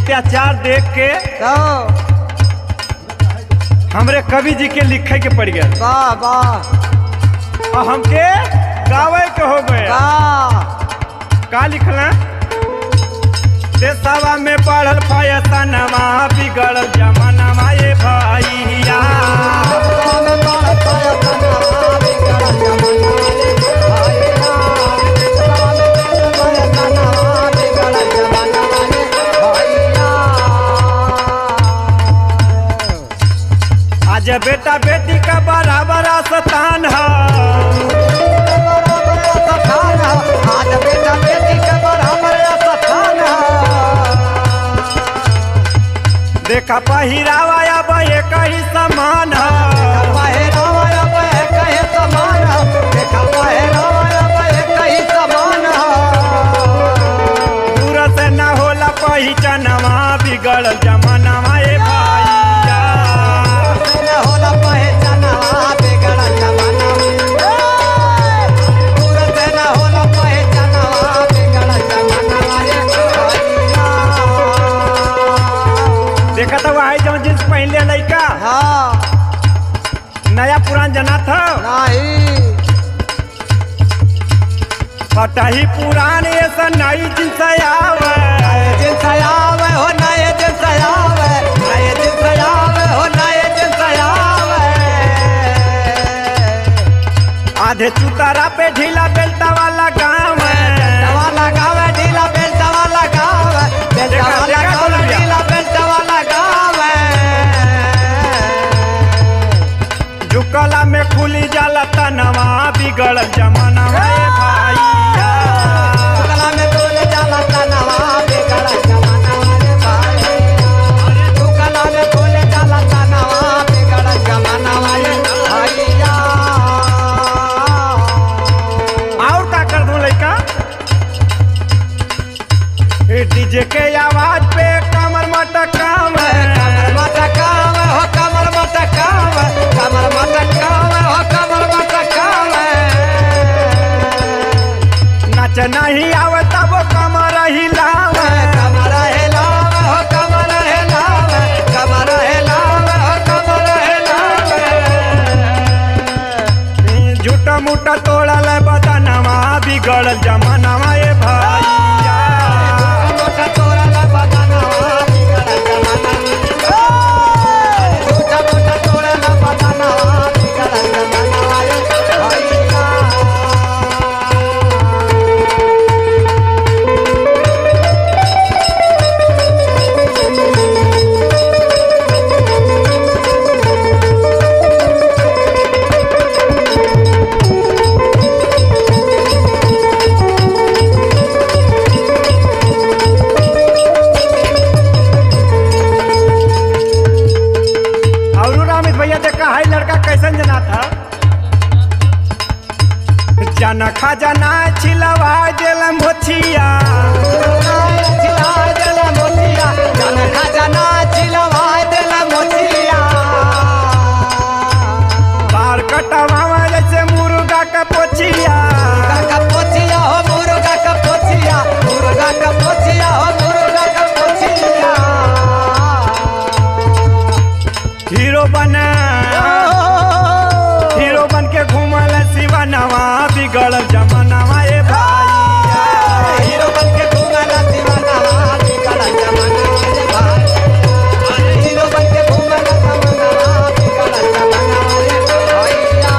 अत्याचार देख के तो हमरे कवि जी के लिखे के पड़ गए वाह वाह और हमके गावे के हो गए। वाह का लिखला देशवा में पढ़ल फैसनवा बिगड़ल जमानवा ये भैया आज बेटा बेटी का बराबर स्थान है। आज बेटा बेटी का बराबर स्थान है। देखा पहिरावा अब एक ही समान है। पहिरावा अब एक ही समान है। देखा पहिरावा अब एक ही समान है। दूर से न होला पहचानवा बिगड़ल जमानवा ये भैया न होला पहचानवा बिगड़ल जमानवा। दूर से न होला पहचानवा बिगड़ल जमानवा ये भैया। देखा था वही जब जींस पहन लिया लड़का हाँ नया पुरान जना था नहीं पता ही पुरान ऐसा नई जींस आवे जिनसे आवे हो नए जिनसे आवे नए जिनसे आवे हो नए जिनसे आवे। आधे चुतारा पे ढीला बेल्टा वाला गाँव बेल्टवा लगावे ढीला बेल्टवा लगावे बेल्टवा लगावे ढीला बेल्टवा लगावे। झुकला में खुली जाला तनवा बिगड़ल जमानवा ये भैया गला में बोल जाला तनवा बिगड़ल जमानवा रे भाई। गला में बोल जाला तनवा बिगड़ल जमानवा रे भैया। और का कर दूं लड़का डीजे के आवाज पे कमर मटकावे कमर मटकावे हो कमर मटकावे कमर मटकावे हो कमर मटकावे। नच नहीं आवे तब कमर हिलावे कमर हिलावे हो कमर हिलावे कमर हिलावे हो कमर हिलावे। झूठा मूठा तोड़ल बदनवा बिगड़ल जमानवा ये भैया मोटा तोड़ल बदनवा बिगड़ल जमानवा। झूठा मोटा तोड़ल बदनवा बिगड़ल जमानवा रे भैया। और रामित भैया देखा है लड़का कैसन जना था जना खजाना छिलवा जेलम भोछिया चिल्ला देला मोतिया जन खजाना चिलवा देला मोतिया। बार कटवा जैसे मुर्गा का पोछिया मुर्गा का पोछिया हो मुर्गा का पोछिया मुर्गा का पोछिया हो मुर्गा का पोछिया। हीरो बन के घूमल शिवनवा बिगड़ल जमानवा ये भैया हीरो बन के घूमला दीवानवा बिगड़ल जमानवा रे भाई। हीरो बन के घूमला जमानवा बिगड़ल जमानवा रे भैया।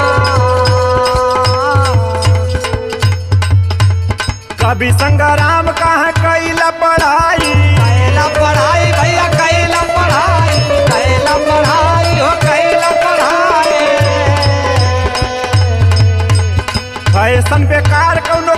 कभी संग्राम कहाँ कैला पढ़ाई कैला पढ़ाई भैया कैला पढ़ाई कैला पढ़ाई हो कैला पढ़ाई। फैशन बेकार कौनो